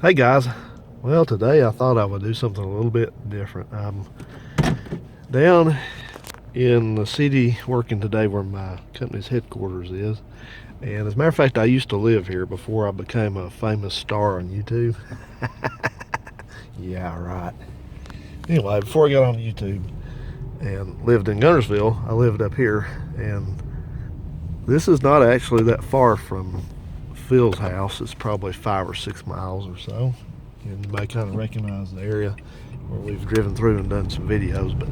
Hey guys, well today I thought I would do something a little bit different. I'm down in the city working today where my company's headquarters is, and as a matter of fact I used to live here before I became a famous star on YouTube. Yeah, right. Anyway, before I got on YouTube and lived in Gunnersville, I lived up here, and this is not actually that far from Phil's house. It's probably 5 or 6 miles or so. And you may kind of recognize the area where we've driven through and done some videos, but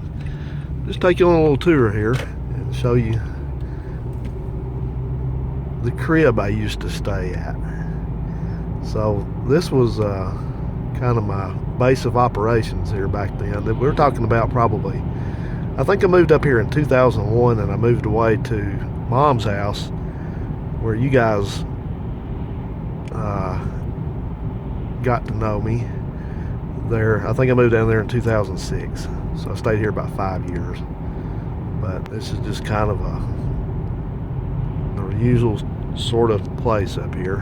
just take you on a little tour here and show you the crib I used to stay at. So this was kind of my base of operations here back then. We were talking about probably, I think I moved up here in 2001 and I moved away to Mom's house where you guys got to know me there. I think I moved down there in 2006, so I stayed here about 5 years. But this is just kind of the usual sort of place up here.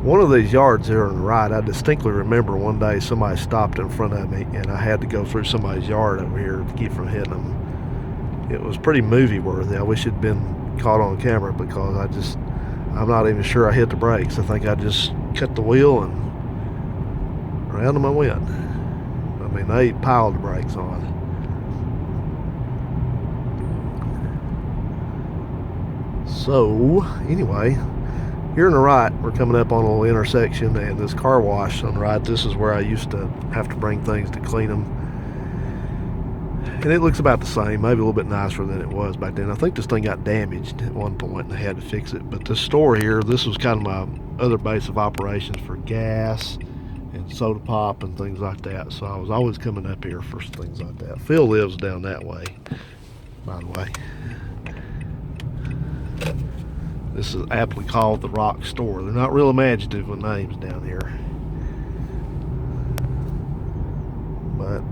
One of these yards here on the right, I distinctly remember one day somebody stopped in front of me and I had to go through somebody's yard over here to keep from hitting them. It was pretty movie worthy. I wish it'd been caught on camera because I'm not even sure I hit the brakes. I think I just cut the wheel and around them I went. I mean, they piled the brakes on. So, anyway, here on the right, we're coming up on a little intersection, and this car wash on the right, this is where I used to have to bring things to clean them. And it looks about the same, maybe a little bit nicer than it was back then. I think this thing got damaged at one point and I had to fix it. But the store here, this was kind of my other base of operations for gas and soda pop and things like that. So I was always coming up here for things like that. Phil lives down that way, by the way. This is aptly called the Rock Store. They're not real imaginative with names down here. But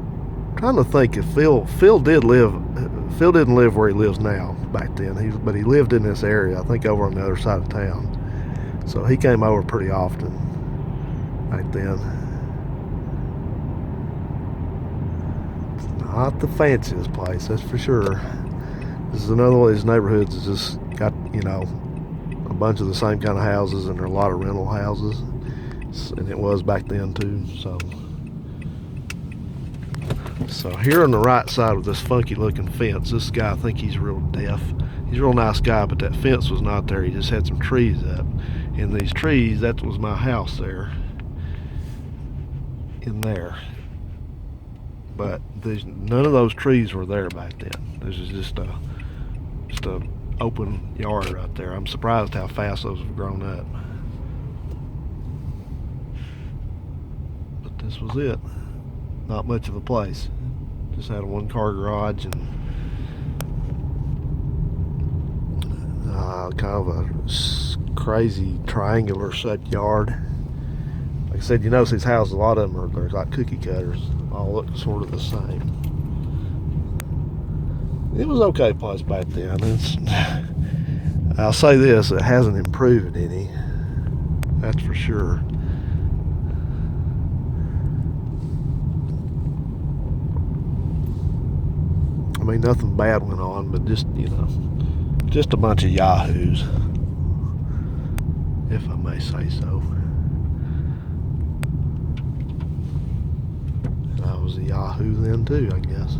trying to think if Phil didn't live where he lives now back then. But he lived in this area, I think over on the other side of town. So he came over pretty often back then. Not the fanciest place, that's for sure. This is another one of these neighborhoods that's just got, a bunch of the same kind of houses, and there are a lot of rental houses. And it was back then too, So here on the right side of this funky looking fence, this guy, I think he's real deaf. He's a real nice guy, but that fence was not there. He just had some trees up. And these trees, that was my house there. In there. But none of those trees were there back then. This is just a open yard right there. I'm surprised how fast those have grown up. But this was it. Not much of a place. Just had a one-car garage and kind of a crazy triangular shaped yard. Like I said, you notice these houses, a lot of them they're like cookie cutters. All look sort of the same. It was okay place back then. I'll say this, it hasn't improved any. That's for sure. I mean, nothing bad went on, but just a bunch of yahoos, if I may say so. And I was a yahoo then too, I guess.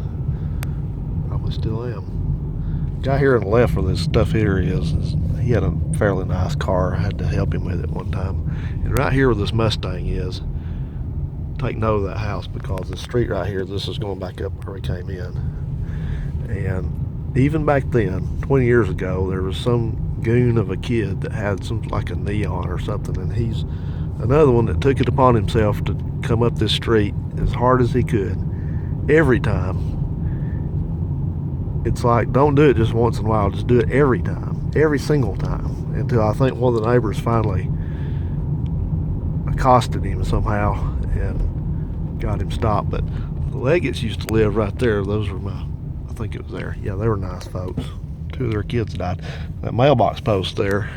Probably still am. Guy here on the left where this stuff here is he had a fairly nice car. I had to help him with it one time. And right here where this Mustang is, take note of that house because the street right here, this is going back up where we came in. And even back then, 20 years ago, there was some goon of a kid that had some like a neon or something, and he's another one that took it upon himself to come up this street as hard as he could every time. It's like, don't do it just once in a while, just do it every time, every single time, until I think one of the neighbors finally accosted him somehow and got him stopped. But the Leggett's used to live right there. Those were I think it was there. Yeah, they were nice folks. 2 of their kids died. That mailbox post there,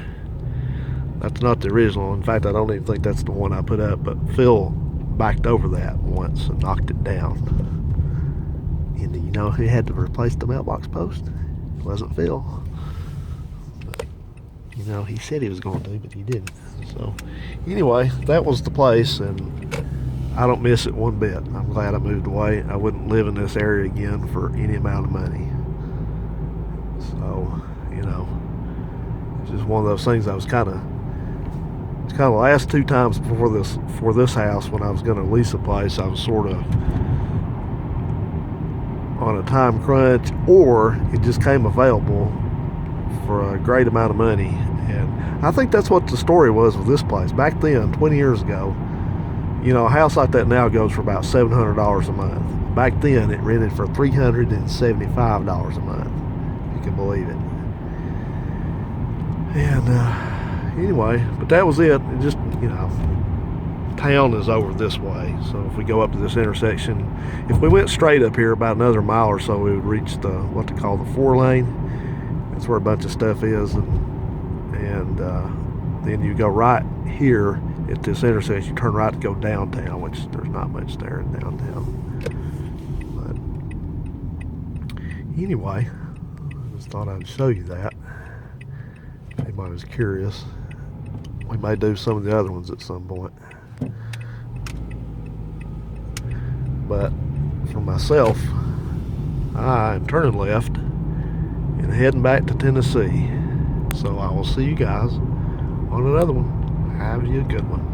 That's not the original. In fact, I don't even think that's the one I put up. But Phil backed over that once and knocked it down. And you know who had to replace the mailbox post? It wasn't Phil. But, you know, he said he was going to, but he didn't. So, anyway, that was the place, and I don't miss it one bit. I'm glad I moved away. I wouldn't live in this area again for any amount of money. So, you know, it's just one of those things. It's kind of the last two times before this house, when I was going to lease a place, I was sort of on a time crunch, or it just came available for a great amount of money. And I think that's what the story was with this place. Back then, 20 years ago, you know, a house like that now goes for about $700 a month. Back then, it rented for $375 a month. If you can believe it. And anyway, but that was it. It just, you know, town is over this way. So if we go up to this intersection, if we went straight up here about another mile or so, we would reach the what they call the 4-lane. That's where a bunch of stuff is, and then you go right here at this intersection. You turn right to go downtown, which there's not much there in downtown. But anyway, I just thought I'd show you that. If anybody was curious, we may do some of the other ones at some point. But for myself, I'm turning left and heading back to Tennessee. So I will see you guys on another one. Have you a good one.